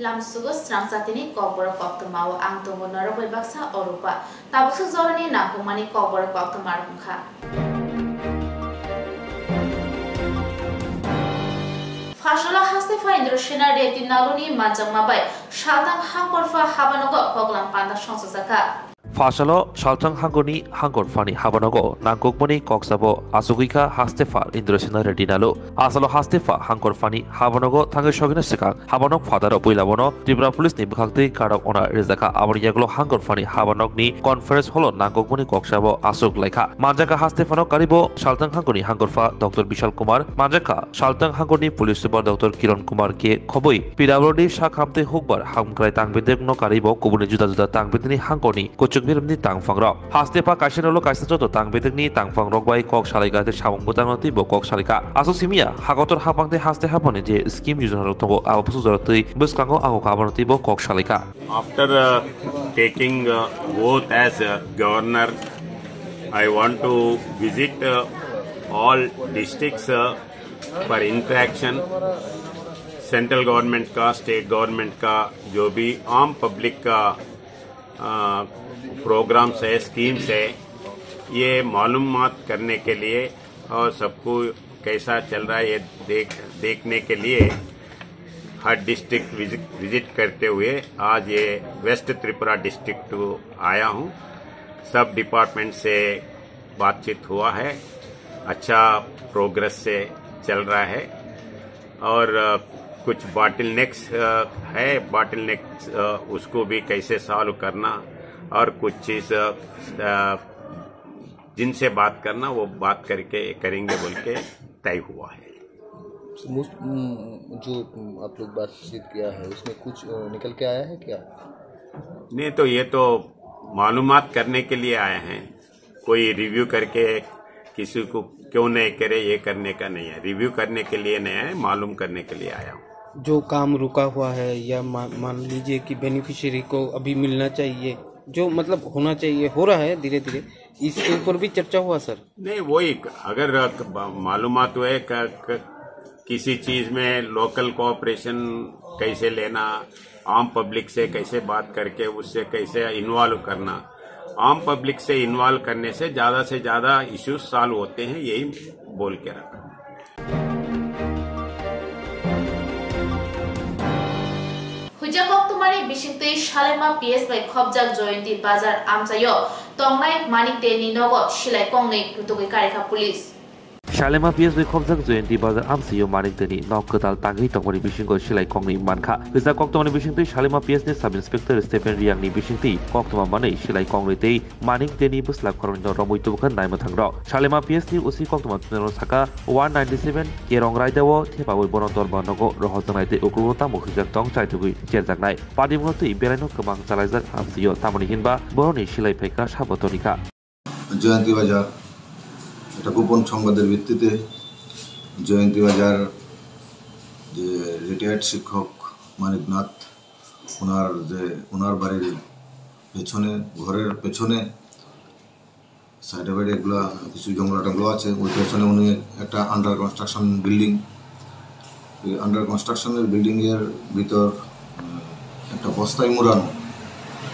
Lamsugo Stransatini Kobor Koktomao Angtomo Noroboy Baksa Orupa Tabusu Zorani Nakumani Kobor Koktomarunka Fashola Hastefa Indroshina de Tinaluni Majamabai Shatang Hankorfa Habanogo Poglam Panda Shonsaka Fasalo Shaltang Hangoni Hangor Fani Habanogo Nangokmoni Koksabo Asugika Hastefa Indroshina Redinalo Asalo Hastefa Hangor Fani Habanogo Tangashogina Sika Habanok Father of Puilabono Tribra Police Nibakti Card of Honor Rizaka Aboriaglo Hangor Fani Habanogni Conference Holo Nangokmoni Koksabo Asuk Leka Manjaka Hastefano Karibo Shaltang Hangoni Hangorfa Dr. Bishal Kumar Manjaka Shaltang Hangoni Police Super Dr. Kiran Kumar Ke Khoboi PWD Shakhamte Hukbar Hamkrai Tangbedegno Karibo Kubuni Juda Juda Tangbedini Hangoni Kochuk Birmni Tangfangrok Hastepa Kashinolo Kasato Tangbedegni Tangfangrok by Kok Shalika the Shambutanoti Bokok Shalika Asosimia Hagotor Hapangte Haste Haponije Scheme Usunoto Abusuzoti Buskango Agokabanoti Bokok Shalika. After taking oath as governor, I want to visit all districts for interaction. Central government का state government का जो भी आम public का programmes है schemes है ये मालूमात करने के लिए और सबको कैसा चल रहा है ये देखने के लिए हर डिस्ट्रिक्ट विजिट करते हुए आज ये वेस्ट त्रिपुरा डिस्ट्रिक्ट आया हूँ। सब डिपार्टमेंट से बातचीत हुआ है, अच्छा प्रोग्रेस से चल रहा है और कुछ बॉटलनेक्स है, बॉटलनेक्स उसको भी कैसे सॉल्व करना और कुछ चीज जिनसे बात करना वो बात करके करेंगे बोल के तय हुआ है। जो आप लोग बातचीत किया है उसमें कुछ निकल के आया है क्या? नहीं तो ये तो मालूमात करने के लिए आए हैं, कोई रिव्यू करके किसी को क्यों नहीं करे ये करने का नहीं है, रिव्यू करने के लिए नहीं है, मालूम करने के लिए आया हूँ। जो काम रुका हुआ है या मान लीजिए कि बेनिफिशियरी को अभी मिलना चाहिए, जो मतलब होना चाहिए हो रहा है धीरे धीरे, इसके ऊपर भी चर्चा हुआ सर? नहीं वही अगर मालूमात हुए किसी चीज में लोकल कोऑपरेशन कैसे लेना, आम पब्लिक से कैसे बात करके उससे कैसे इन्वॉल्व करना, आम पब्लिक से इन्वॉल्व करने से ज्यादा इश्यूज सॉल्व होते हैं, यही बोल के रखा। Hujakok tumari bisingtui Shalema PS by Khobjak Jointi Bazar Amsayo Tongnai Manik Deni Nogo Shilai Kongnei Putugi Karika Police Shalema PS by Khobjak Jointi Bazar Amsayo Manik Deni Nokkatal Tangi Tongori Bishingo Shilai Kongni Manka Visa Koktoni Bisingtui Shalema PS ni Sub Inspector Stephen Riangni Bisingti Koktoma Mane Shilai Kongri Tei Manik Deni Buslak Korno Romoi Tubukan Naima Thangro Shalema PS ni Usi Koktoma Tunero Saka 197 Kerong Raidawo Tepawi Bonotol Banogo Rohotanai Ukurota Mukhijak Tong Chaitugui Jerjaknai Padimoti Ibelano Kamang Salazar Amsayo Tamoni Hinba Boroni Shilai Peka Shabotonika জয়ন্তী বাজার এটা গোপন সংবাদের ভিত্তিতে জয়ন্তী বাজার যে retired শিক্ষক মানিকনাথ ওনার বাড়ির পেছনে ঘরের পেছনে সাইডে বাইডে এগুলো কিছু জঙ্গলা টঙ্গলা আছে, ওই পেছনে উনি একটা আন্ডার কনস্ট্রাকশন বিল্ডিং, এই আন্ডার কনস্ট্রাকশনের বিল্ডিংয়ের ভিতর একটা বস্তায় মোড়ানো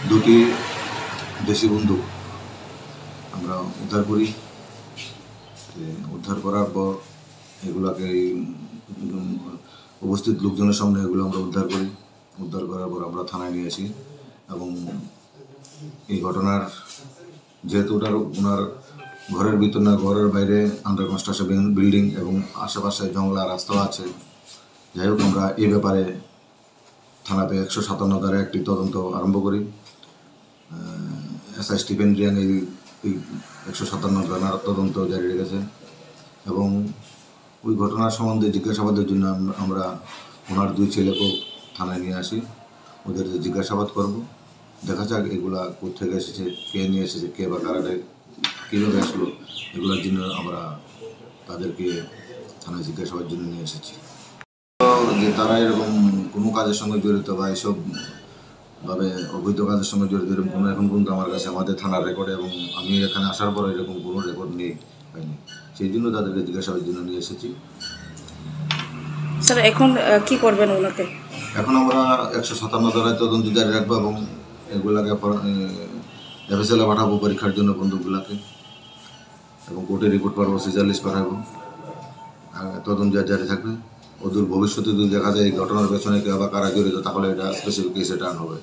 দুটি দেশি বন্দুক আমরা উদ্ধার করি। উদ্ধার করার পর এগুলাকে উপস্থিত লোকজনের সামনে এগুলো আমরা উদ্ধার করি। উদ্ধার করার পর আমরা থানায় নিয়ে আসি এবং এই ঘটনার যেহেতু ওনার ঘরের ভিতর না ঘরের বাইরে আন্ডার কনস্ট্রাকশন বিল্ডিং এবং আশেপাশে জঙ্গলা রাস্তা আছে, যাই হোক আমরা এই ব্যাপারে থানাতে 157 ধারায় একটি তদন্ত আরম্ভ করি। এসআই স্টিফেন রিয়াং এই 157 ধারার তদন্ত জারি রেখেছে এবং ওই ঘটনার সম্বন্ধে জিজ্ঞাসাবাদের জন্য আমরা ওনার দুই ছেলেকেও থানায় নিয়ে আসি, ওদের জিজ্ঞাসাবাদ করব, দেখা যাক এগুলা কোথেকে এসেছে, কে নিয়ে এসেছে, কে বা কারাটে কীভাবে আসলো, এগুলোর জন্য আমরা তাদেরকে থানায় জিজ্ঞাসাবাদের জন্য নিয়ে এসেছি। যে তারা এরকম কোনো কাজের সঙ্গে জড়িত বা এইসব ভাবে অবৈধ কাজের সঙ্গে জড়িত এরকম কোনো এখন পর্যন্ত আমার কাছে আমাদের থানার রেকর্ডে এবং আমি এখানে আসার পর এরকম কোনো রেকর্ড নেই পাইনি, সেই জন্য তাদেরকে জিজ্ঞাসাবাদের জন্য নিয়ে এসেছি। স্যার এখন কি করবেন ওনাকে? এখন আমরা 157 ধারায় তদন্ত জারি রাখবো এবং এগুলাকে এফএসএল পাঠাবো পরীক্ষার জন্য বন্দুকগুলাকে, এবং কোর্টে রিপোর্ট পাঠাবো, সিজার লিস্ট পাঠাবো, তদন্ত জারি থাকবে। ওদের ভবিষ্যতে যদি দেখা যায় এই ঘটনার পেছনে কেউ বা কারা জড়িত, তাহলে এটা স্পেসিফিক কেসে টার্ন হবে।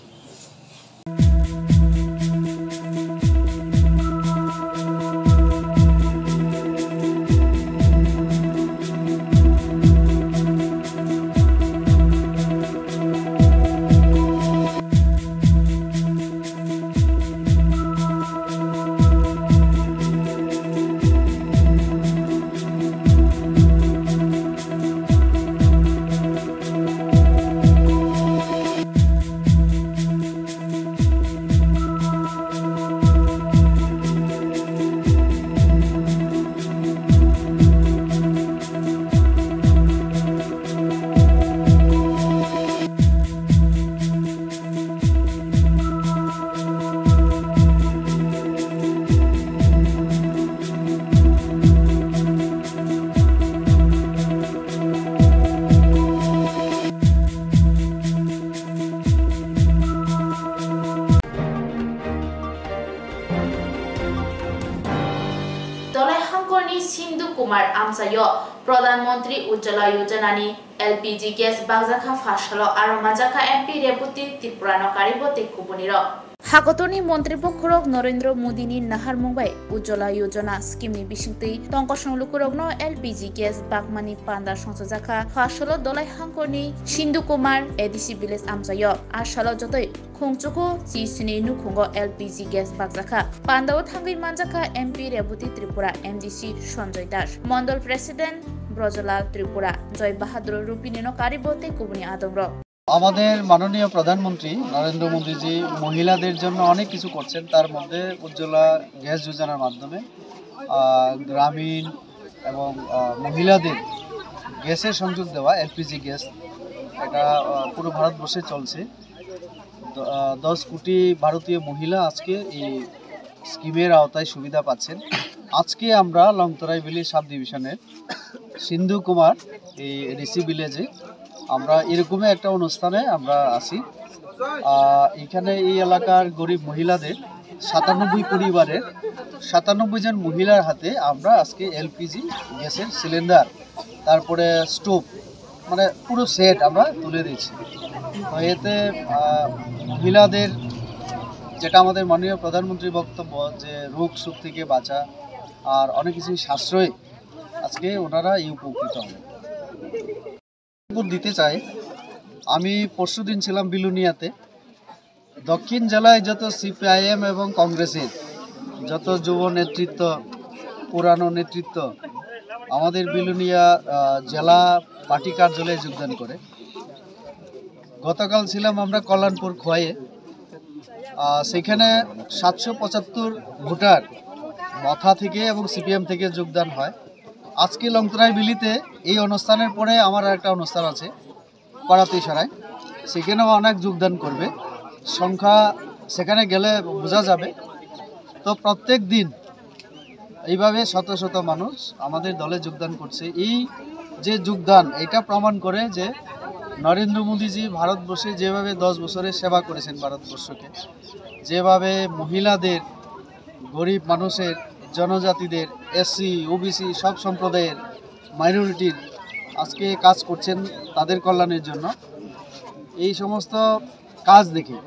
सिंधु कुमार आमसायो प्रधानमंत्री उज्ज्वला योजनानि एलपीजी गैस बागजाखा फाशलो आरो माजाखा एमपी रेपुति त्रिपुरा नकारिबोते कुबुनिरो हागतनि मन्त्रिपक्षरक नरेंद्र मोदीनि नाहार मुंबाई उज्ज्वला योजना स्कीमनि बिसिंगति टंकसंलुकुरगनो एलपीजी गैस बागमानि पान्दा संसजाखा फाशलो दलाय हांकरनि सिंधु कुमार एडीसी विलेज आमसायो आशालो जतै खोंचुको चिसिनि नुखुंगो एलपीजी गैस बागजाखा पान्दाव थांगै मानजाखा एमपी रेपुति त्रिपुरा एमडीसी संजय दास मंडल प्रेसिडेंट ब्रजलाल त्रिपुरा जय बाहादुर रूपिनी नकारिबोते कुबुनि आदंग्र আমাদের মাননীয় প্রধানমন্ত্রী নরেন্দ্র মোদীজি মহিলাদের জন্য অনেক কিছু করছেন। তার মধ্যে উজ্জ্বলা গ্যাস যোজনার মাধ্যমে গ্রামীণ এবং মহিলাদের গ্যাসের সংযোগ দেওয়া এলপিজি গ্যাস, এটা পুরো ভারতবর্ষে চলছে। 10 কোটি ভারতীয় মহিলা আজকে এই স্কিমের আওতায় সুবিধা পাচ্ছেন। আজকে আমরা লংতরাই ভিলেজ সাব ডিভিশনের সিন্ধু কুমার এই এডিসি ভিলেজে আমরা এরকম একটা অনুষ্ঠানে আমরা আছি। এখানে এই এলাকার গরিব মহিলাদের 97 পরিবারের 97 জন মহিলার হাতে আমরা আজকে এলপিজি গ্যাসের সিলিন্ডার, তারপরে স্টোভ, মানে পুরো সেট আমরা তুলে দিয়েছি। তো এতে মহিলাদের, যেটা আমাদের মাননীয় প্রধানমন্ত্রীর বক্তব্য, যে রোগ শোক থেকে বাঁচা আর অনেক কিছু সাশ্রয়, আজকে ওনারা এই উপকৃত হবে। দিতে চাই, আমি পরশুদিন ছিলাম বিলুনিয়াতে। দক্ষিণ জেলায় যত সিপিআইএম এবং কংগ্রেসের যত যুব নেতৃত্ব, পুরানো নেতৃত্ব আমাদের বিলুনিয়া জেলা পার্টি কার্যালয়ে যোগদান করে। গতকাল ছিলাম আমরা কল্যাণপুর খোয়াইয়ে, সেখানে 775 ভোটার মথা থেকে এবং সিপিএম থেকে যোগদান হয়। আজকে লংতরাই বিলিতে এই অনুষ্ঠানের পরে আমার একটা অনুষ্ঠান আছে করাতি সারায়, সেখানেও অনেক যোগদান করবে। সংখ্যা সেখানে গেলে বোঝা যাবে। তো প্রত্যেক দিন এইভাবে শত শত মানুষ আমাদের দলে যোগদান করছে। এই যে যোগদান, এটা প্রমাণ করে যে নরেন্দ্র মোদীজি ভারতবর্ষে যেভাবে 10 বছরের সেবা করেছেন ভারতবর্ষকে, যেভাবে মহিলাদের, গরিব মানুষের, জনজাতিদের, এসসি ওবিসি সব সম্প্রদায়ের, মাইনরিটির আজকে কাজ করছেন তাদের কল্যাণের জন্য, এই সমস্ত কাজ দেখে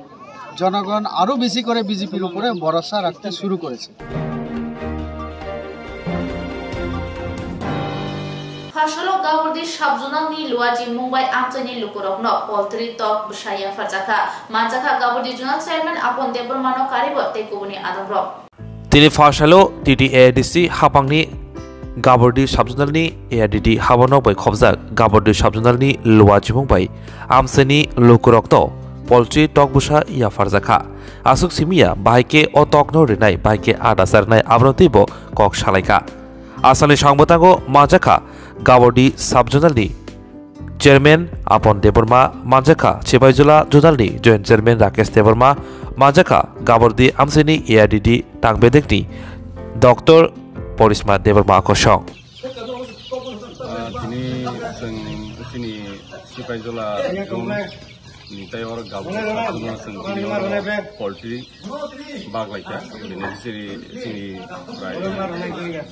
জনগণ আরও বেশি করে বিজেপির উপরে ভরসা রাখতে শুরু করেছে। फाशलो गावरदी साबजुनांनि लुआजी मुंबाई आमचानि लुकुरकनो पोल्ट्री टक बसाया फारजाखा मानजाखा गावरदी जुनाल चेयरमैन आपन देबरमानो कारिबो तेकुबुनि आदंग्र তিনি ফাশালো টিটিএডিসি হাপাংনি গাবরদি সাবজুনালনি এডিডি হাবনো বাই খবজাক গাবরদি সাবজুনালনি লুয়াজিমুং বাই আমসেনি লুকুরক্ত পোল্ট্রি টকবুসা ইয়া ফারজাখা আসুক সিমিয়া বাইকে ও তকনো রেনাই বাইকে আদাসারনাই আবরতিব কক সালাইকা আসানি সংবাদাঙ্গ মাজাখা গাবরদি সাবজুনালনি চেয়ারম্যান আপন দেববর্মা মাজাখা চেবাইজোলা জোনালনি জয়েন্ট চেয়ারম্যান রাকেশ দেববর্মা মাজাখা গাবরদি আমসেনি এআইডিডি টাংবেদেকনি ডক্টর পরিসমা দেববর্মা আকর্ষণ। তিনি ni sini Sipaijala nitai or gabu sini poultry baglaika sini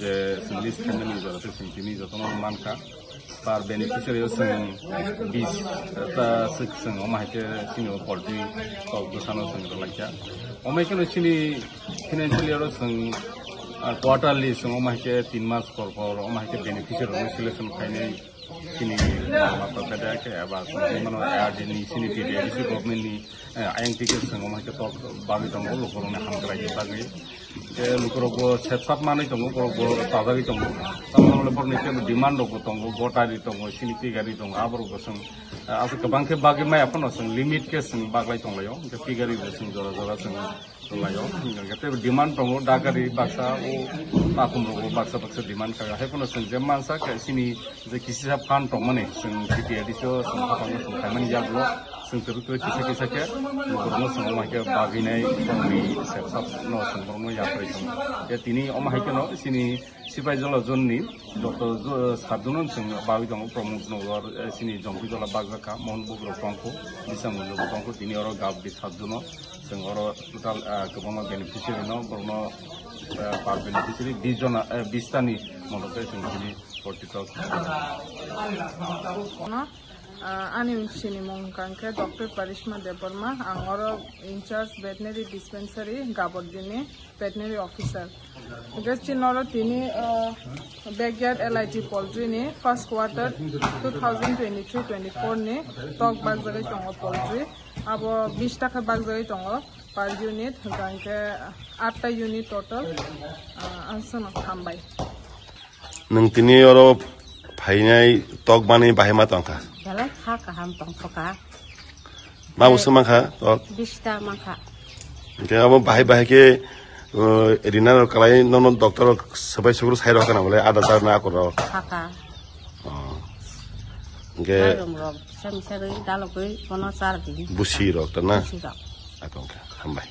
je list kandani jara sini jotono manka par beneficiary bis ta section omahite sini poultry tok dosano sini laika omaiken sini financially or quarterly omahite 3 months por omahite beneficiary selection kaine sini apa pada ke aba mano ad ni sini ti disi government ni ayang tiket sangoma ke tok bagi tong lo korong na ham krai bagi ke lukro go setsap mane tong go tada gi tong tamang le por ni ke demand go tong go gota di tong sini ti gari tong abro go sang asu ke bangke bagi mai apno sang limit ke sang baglai tong layo ke ti gari go sang jora jora sang tong layo ke demand tong da gari baksa o akum ro baksa demand ka he kono sang jeman sa ke sini je kisi sab kan tong mane sang ti ediso sang patang sang kamani jaglo sang teru kisa ke lo sang ma ke bagi nai ni setsap no sang borno ya pre tong ya tini oma hai ke no sini Sipaijala zone ni Dr. Sadunon sang bagi tong promote no sini jongki jola bagga ka mon bugro tongko bisa mulo tongko tini oro gab di Saduno sang oro total kebama beneficiary no borno par beneficiary 20 jona 20 tani monote sang sini 40,000 Ani sini mongkangke Dr. Parishma Deborma angoro in-charge veterinary dispensary Gabordini veterinary officer. Just in order tini backyard LIG poultry ni first quarter 2023-24 ni tok bag jari tongo poultry abo 20 taka bag jari tongo per unit gangke 8 unit total ansana tambai. Nang tini oro Painai tok bani bahima tongka. Jalan hak ham tong toka. Mau semangka tok. Bista mangka. Jadi abang bahai ke edina kalai nonon dokter sebagai suruh saya doakan boleh ada cara aku ro. Haka. Oke. Sami dalam koi kono sardi. Busi dokter na. Busi dok. Aku hambai.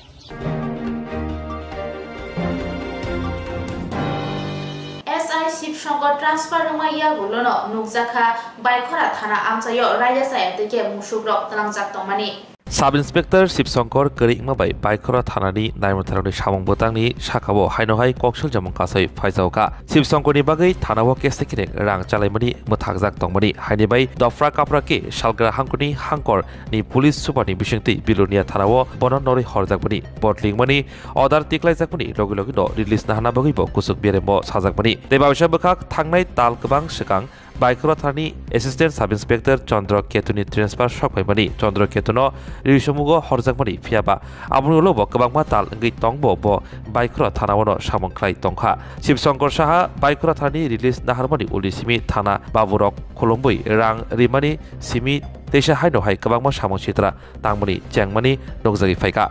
Shivshankar transfer রুমাইয়া গুলোনো নুকজাখা বাইখরা থানা আমচায় রাইজা সায়াতিকে মুসুগ্রক তালাংজাক তংমানি সাব ইন্সপেক্টর শিবশঙ্কর করিংমাবাই বাইখরা থানানি নাইমথারনি সামং বতাংনি শাখাবো হাইনহাই কক্সল জামং কাসै ফাইজাওকা শিবশঙ্করনি বাগै থানাও কেসেকিনে রাং চালাইমানি মথাকজাক তংমানি হাইনিবাই দফরা কাপরাকে শালগ্রা হাंकरनि हांकर नि पुलिस सुपारनि बिसिंति बिलुनिया थानाओ बन नरै हरजाकमानि बटलिंगमानि अर्डार तिक्लाइजाकमानि लगे लगे न रिलिज नाहाना बगैबो कुसुक बेरेमो साजाकमानि देबावैसा बखाक थांनाय ताल गोबां सिगां বাইখরা থানাनि एसिस्टेंट सब इन्सपेक्टर चंद्र केतुनि ट्रेन्सफार सकबायमानि चंद्र केतुनो रिसमुगो हरजाकमानि फियाबा आबुनि उलबो गोबांमा ताल गै तंबो ब বাইখরা थानावनो सामंख्लाय तंखा शिवशंकर साहा বাইখরা थानानि रिलिज नाहारमानि उलिसिमि थाना बाबुरक खलंबै रां रिमानि सिमि तेसा हाइनो high गोबांमा सामं Chitra तांमनि चेंगमानि नगजागि फाइका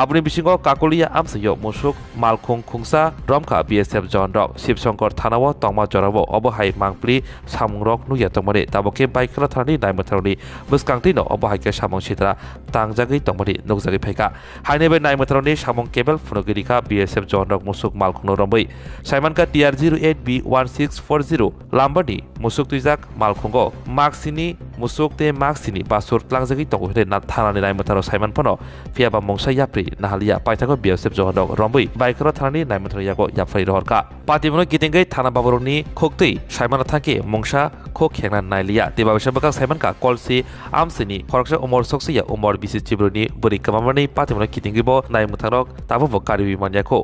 आबुनि बिसिंगो काकलिया आमसायो मुसुक मालखुं खुंसा रमखा BSF जवानरक Shivshankar थानाव तंमा जराव अबहाय मांगप्लि सामंरक नुया तंमनि ताबके বাইখরা थानानि नायमथारनि बुसकांतिनो अबहायके सामं Chitra तांजागि तंमनि नगजागि फाइका हाइनेबे नायमथारनि सामं cable फुनगिरिका BSF जवानरक मुसुक मालखुंनो रमबै साइमानका TR08B1640 लाम्बानि मुसुक तुइजाक मालखुंगो मार्क्सिनि मुसुक ते मार्क्सिनि बासुर tlangजागि तंगो हेरे ना थानानि नायमथारो साइमान फनो फियाबा मंसा याप्रि नाहालिया पाइथागो बीएसएफ जवानरक रमबै বাইখরা थानानि नायमथारो यागो याफ्राइ रहरका पातिमनो गिदिंगै थाना बाबुरनि खोक्तै साइमान थांके मंसा खो खेंना नाइलिया देबाबैसा बका साइमानका कलसि आमसिनि खरकसा उमर सकसिया उमर बिसि चिब्रुनि बोरि कमामानि पातिमनो गिदिंगैबो नायमथारक Tabo कारिबि मान्याखौ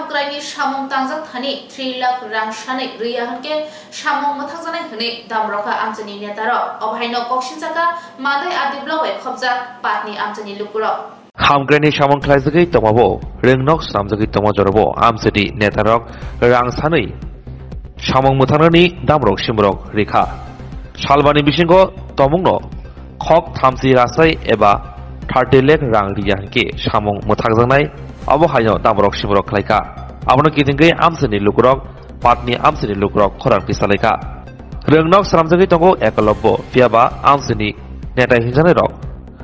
Hamkrani Shamong Tangjak Thani 3 lakh rang shani riya hanke Shamong Mathakjane hne Damroka Amchani Netaro Obhaino Kokshinjaka Madai Adiblowe Khobjak Patni Amchani Lukuro Hamkrani Shamong Khlaijagi Tomabo Rengnok Samjagi Tomajorobo Amchadi Netarok Rang Sani Shamong Muthangani Damrok Shimrok Rikha Shalbani Bishingo Tomungno Khok Thamsi Rasai Eba 30 lakh rang riya hanke Shamong Muthakjanai Abo hayo damrok shimrok khlaika abono kitingge amsani lukrok patni amsani lukrok khorak pisalaika rengnok sramjagi tongo ekalobbo fiaba amsani netai hinjane rok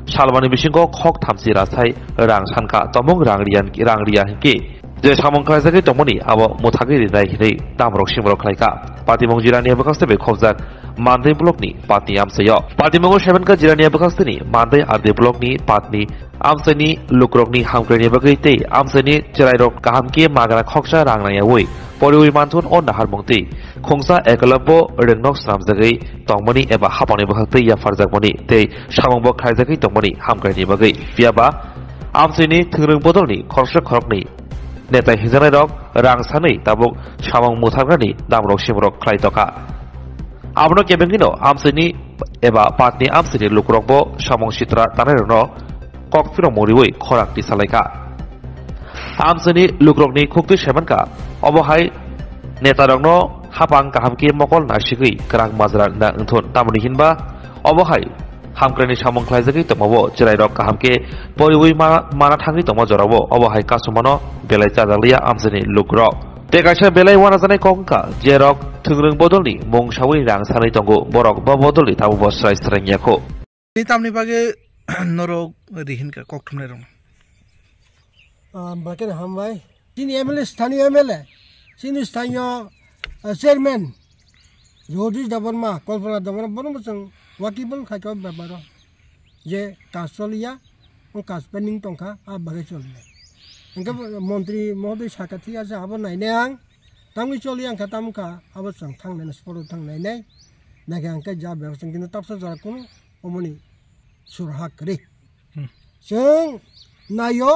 salbani bisingo khok thamsi rasai rang sanka tomong rang riya hinke je samong khlaijagi tomoni abo muthagi rinai hinai damrok shimrok khlaika patimong jirani bakaste be khobjak mandai blokni patni amsayo patimong 7 ka jirani bakasteni mandai arde blokni patni Amsani lukrokni hamkrani bagite amsani cherairok kahamke magara khoksa rangnayawoi poriwi manthun on nahar mongti khongsa ekalabo rengnok samjagai tongmani eba hapani bakhte ya farjakmani tei samongbo khaijagi tongmani hamkrani bagai piaba amsani thingrung bodolni khorsa khorokni netai hijanairok rang sanai tabuk samong muthagrani damrok simrok khlaitoka abono kebengino amsani eba patni amsani lukrokbo samong sitra tanairono Kokfiro moriwoi khorak ti salaika amsani lukrokni khukti semanka obohai netarokno hapang kahamke mokol nasigui krang majra na unthon tamoni hinba obohai hamkrani samong khlaijagi tomabo cherairok kahamke poriwoi mana thangi tomo jorabo obohai kasumano belai chajaklia amsani lukrok te kaisa belai wana janai kongka jerok thungrung bodolni mongsawi rang sanai tongo borok ba bodolni tabu bosrai strengnyako ni tamni bage Norok rihin ka kokthumne rong baken hambai sini MLA স্থানীয় MLA sini স্থানীয় chairman Jodis Dabarma Kolpana Dabarma bonumsang wakibul khaikau babaro je kasolia o kaspening tongka a bagai cholne engka montri mohdoi sakati asa abo nainang tamgi choliang khatamka abo sang thangne sporo thangnai nei nagang ka ja bersang kinu tapsa jar kono omoni surhak kari sing nayo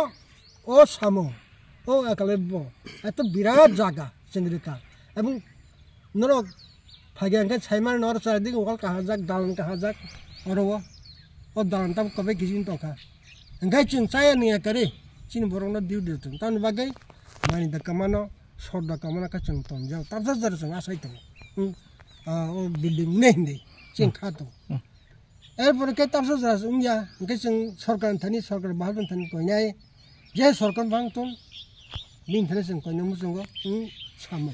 o samo o akalebo eto birat jaga sengrika ebong norok phagyang ka chaimar nor sardi okal kahajak dalan kahajak oro o dalan tam kobe gijin toka engai chung chaya niya kari chin borongna diu diu tan bagai mani da kamano sorda kamana ka chung ton jang tapsa jar chung asai to o building nei ching khato এরপরে কে তারসো জাস Umeå কে जों सरकार थानि सरकार बाहादुन थानि कयनाय जे सरकार बांतन बिन थानि जों कयनाय मुजंगो सामो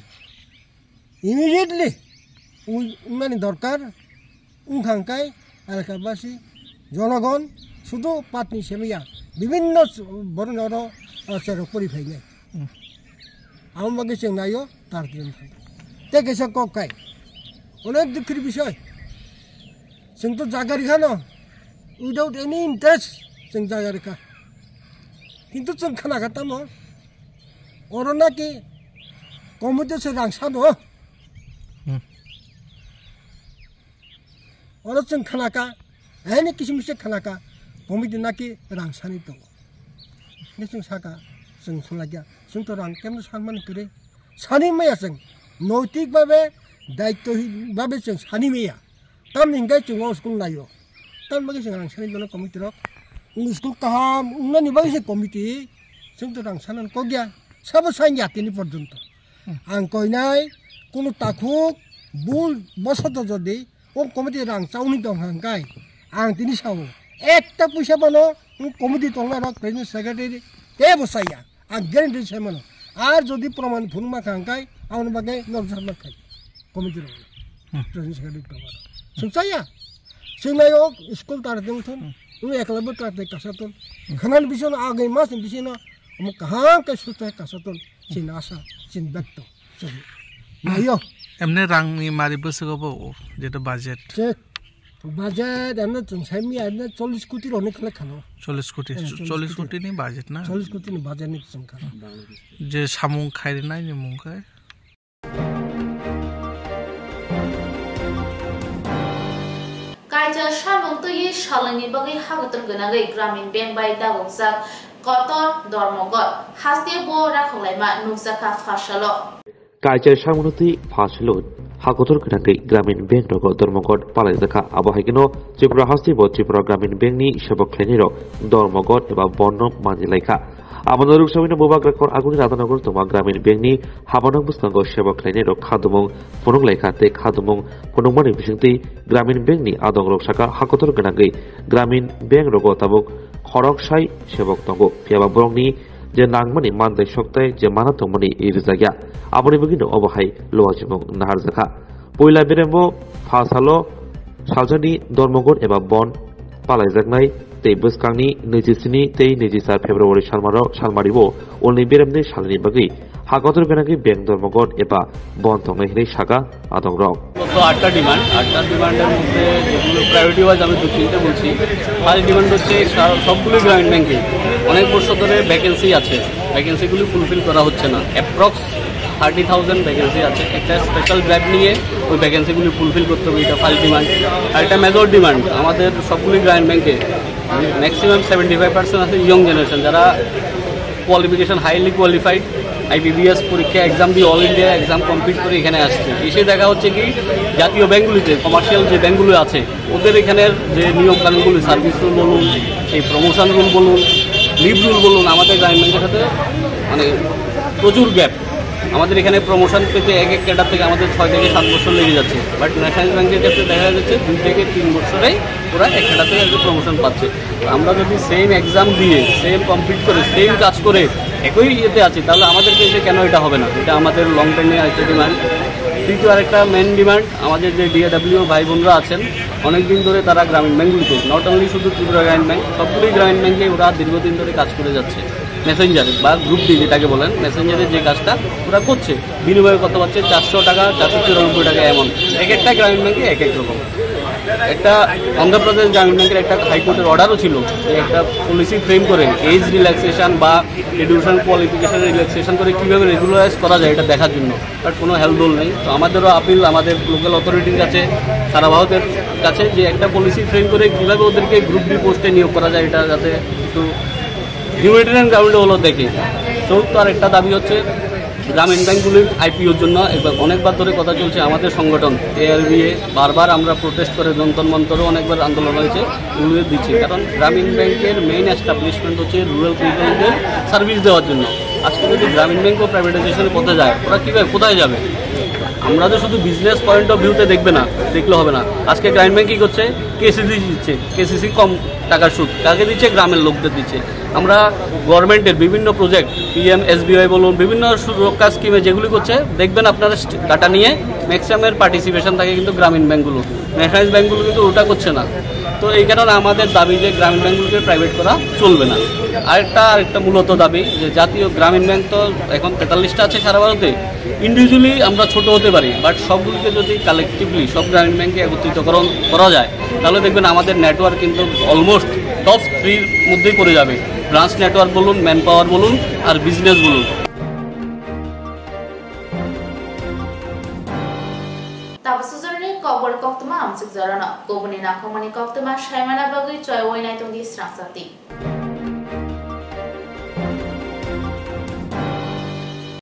immediately माने दरकार उनखांकाय एलाकाबासী জনগণ শুধু পাতনি সেমিয়া বিভিন্ন বর্ণর সেরক পরিফাইনাय আমবাগে जों नायो तार दिन তে কেসা ককাই অনেক দুঃখের বিষয় जों तो जागारिखानो without any interest जों जागारिखा किन्तु जों खोनागातामो अरनाकि कमिटिसो रांसानो अर जों खोनाका एनि किसिमसे खोनाका कमिटि नाकि रांसानि दङ ने जों साका जों सलागिया जों तो रां केमनो सनमान करे सानि मैया जों नैतिक भाबे दायित्व भाबे जों सानि मैया tam ningai chungo school nayo tam bagi sing rangsani dono committee rok school kaham unani bagi se committee sing to rangsanan kogya sabo sain yatini porjonto ang koinai kono takhuk bul bosoto jodi o committee rang chauni dong hangkai ang tini sawo ekta puisa bano committee tongna rok president secretary te bosaya ang guarantee semano ar jodi proman phunma hangkai aun bagai nobserver khai committee rok president secretary tomaro Saya, nayo school taradengton, umi ekalabo taradeng kasaton. Kanan bisono agay mas bisino, umu kahang kay sultay kasaton, sinasa, sinbekto. So, nayo. Emne rang ni mari busugo bo, jeto budget. Budget, emne tung sami, emne 40 koটি অনেক খালে খানো 40 কোটি ni budget na 40 কোটি ni budget ni সংখ্যা যে সামুং খাইরে নাই ni mungkai Kaija Shamong Tuyi Shalani Bagi Hagatur Gunagai Gramin Bank by Dagoksak কতর ধর্মগত হাস্তে বো রাখলাইমা নুকজাখা ফাশালো কাইচার সামনতি ফাশলুন হাকতর কেনাকে গ্রামীণ ব্যাংক নগ ধর্মগত পালাইজাখা আবহাইগিনো ত্রিপুরা হাস্তি ব ত্রিপুরা গ্রামীণ ব্যাংকনি সেবক খ্লেনির ধর্মগত এবা বর্ণ মানিলাইখা আমাদের উৎসবিন মুবাক রেকর আগুনি রাধানগর তোমা গ্রামীণ ব্যাংকনি হাবানক বুস্তাঙ্গ সেবক খ্লেনির খাদুমং ফনুংলাইখা তে খাদুমং ফনুংমানি বিসংতি গ্রামীণ ব্যাংকনি আদং রকসাকা হাকতর কেনাকে গ্রামীণ ব্যাংক রগ তাবক খরকসাই সেবক তঙ্গ ফিয়াবা বরংনি যে নাংমানি মানদাই সপ্তাহে যে মানাতমনি এই রিজাগিয়া আপনি বেগিনো অবহাই লোয়াজিমং নাহার জাখা পয়লা বেরেম্ব ফাসালো সালজানি ধর্মগত এবা বন পালাইজাকনাই tei bwskangni 27 tei 24 February salmaribo olni beremni salni bagi হাগতর বেনাকি ব্যাংক ধর্মগত এবা বন থংনাই হিনে শাখা আদং রক তো 8টা ডিমান্ডের মধ্যে যেগুলো প্রায়োরিটি ওয়াইজ আমি 2-3টা বলছি। ফার্স্ট ডিমান্ড হচ্ছে সবগুলো গ্রামীণ ব্যাংকে অনেক বছর ধরে ভ্যাকেন্সি আছে, ভ্যাকেন্সিগুলি ফুলফিল করা হচ্ছে না। অ্যাপ্রক্স 30,000 ভ্যাকেন্সি আছে। একটা স্পেশাল ড্রাইভ নিয়ে ওই ভ্যাকেন্সিগুলি ফুলফিল করতে হবে, এটা ফার্স্ট ডিমান্ড। আর একটা মেজর ডিমান্ড আমাদের সবগুলি গ্রামীণ ব্যাংকে ম্যাক্সিমাম 75% আছে ইয়ং জেনারেশন, যারা কোয়ালিফিকেশন হাইলি কোয়ালিফাইড, IBBS পরীক্ষা এক্সাম দিয়ে অল ইন্ডিয়া এক্সাম কমপ্লিট করে এখানে আসছে। এসে দেখা হচ্ছে কি জাতীয় ব্যাংকগুলিতে কমার্শিয়াল যে ব্যাংকগুলো আছে ওদের এখানের যে নিয়মকানুনগুলি, সার্ভিস রুল বলুন, এই প্রমোশন রুল বলুন, লিভ রুল বলুন, আমাদের গ্রামীণ ব্যাংকের সাথে মানে প্রচুর গ্যাপ। আমাদের এখানে প্রমোশন পেতে এক ক্যাডার থেকে আমাদের 6 থেকে 7 বছর লেগে যাচ্ছে, বাট ন্যাশনাল ব্যাংকের ক্ষেত্রে দেখা যাচ্ছে 2 থেকে 3 বছরেই ওরা এক ক্যাডার থেকে প্রমোশন পাচ্ছে। আমরা যদি সেম এক্সাম দিয়ে সেম কমপ্লিট করে সেম কাজ করে একই ইয়েতে আছি, তাহলে আমাদেরকে কেন এটা হবে না? এটা আমাদের লং টাইমে একটা ডিমান্ড। কিন্তু আরেকটা মেন ডিমান্ড, আমাদের যে DAW ভাই বোনরা আছেন অনেকদিন ধরে তারা গ্রামীণ ব্যাংকগুলিতে, নট অনলি শুধু ত্রিপুরা গ্রামীণ ব্যাংক, সবগুলোই গ্রামীণ ব্যাংকে ওরা দীর্ঘদিন ধরে কাজ করে যাচ্ছে। মেসেঞ্জারে বা গ্রুপ ডি যেটাকে বলেন, মেসেঞ্জারে যে কাজটা ওরা করছে, বিনিময়ে কত পাচ্ছে 400 টাকা, 494 টাকা, এমন এক একটা গ্রামীণ ব্যাংকে এক এক রকম। একটা অন্ধ্রপ্রদেশ গ্রামীণ ব্যাংকের একটা হাইকোর্টের অর্ডারও ছিল যে একটা পলিসি ফ্রেম করে এজ রিল্যাক্সেশন বা এডুকেশন কোয়ালিফিকেশন রিল্যাক্সেশন করে কীভাবে রেগুলারাইজ করা যায় এটা দেখার জন্য, বাট কোনো হেল্পডোল নেই। তো আমাদেরও আপিল আমাদের লোকাল অথরিটির কাছে, সারা ভারতের কাছে, যে একটা পলিসি ফ্রেম করে কীভাবে ওদেরকে গ্রুপ ডি পোস্টে নিয়োগ করা যায়, এটা যাতে একটু হিউম্যানিটেরিয়ান গ্রাউন্ডে হলো দেখে। চতুর্থ আর একটা দাবি হচ্ছে গ্রামীণ ব্যাংকগুলির IPOর জন্য অনেকবার ধরে কথা চলছে। আমাদের সংগঠন ALBA বারবার আমরা প্রোটেস্ট করে যন্তর মন্তরও অনেকবার আন্দোলন হয়েছে, এগুলো দিচ্ছি। কারণ গ্রামীণ ব্যাংকের মেইন এস্টাবলিশমেন্ট হচ্ছে রুরাল পিপলদের সার্ভিস দেওয়ার জন্য। আজকে যদি গ্রামীণ ব্যাংকও প্রাইভেটাইজেশনের পথে যায়, ওরা কীভাবে কোথায় যাবে? আমরা তো শুধু বিজনেস পয়েন্ট অফ ভিউতে দেখলে হবে না। আজকে গ্রামীণ ব্যাংক কী করছে? KCC দিচ্ছে, KCC কম টাকার সুদ কাকে দিচ্ছে? গ্রামের লোকদের দিচ্ছে। আমরা গভর্নমেন্টের বিভিন্ন প্রজেক্ট PM-SBY বলুন, বিভিন্ন সুরক্ষা স্কিমে যেগুলি করছে, দেখবেন আপনারা ডাটা নিয়ে ম্যাক্সিমামের পার্টিসিপেশন থাকে কিন্তু গ্রামীণ ব্যাংকগুলো, ন্যাশনালাইজ ব্যাংকগুলো কিন্তু ওটা করছে না। তো এই কারণে আমাদের দাবি যে গ্রামীণ ব্যাংকগুলোকে প্রাইভেট করা চলবে না। আরেকটা মূলত দাবি যে জাতীয় গ্রামীণ ব্যাংক তো এখন 43টা আছে সারা ভারতে। ইন্ডিভিজুয়ালি আমরা ছোট হতে পারি, বাট সবগুলিকে যদি কালেকটিভলি সব গ্রামীণ ব্যাংকে একত্রিতকরণ করা যায়, তাহলে দেখবেন আমাদের নেটওয়ার্ক কিন্তু অলমোস্ট টপ 3 মধ্যেই পড়ে যাবে। ব্রাঞ্চ নেটওয়ার্ক বলুন, ম্যান পাওয়ার বলুন, আর বিজনেস বলুন। তাবসুজরনি কবর কক্তমা আমসিক জরানা কোবনি নাখমনি কক্তমা শাইমানা বাগৈ চয় ওইনাই তংদি স্রাংসাতি।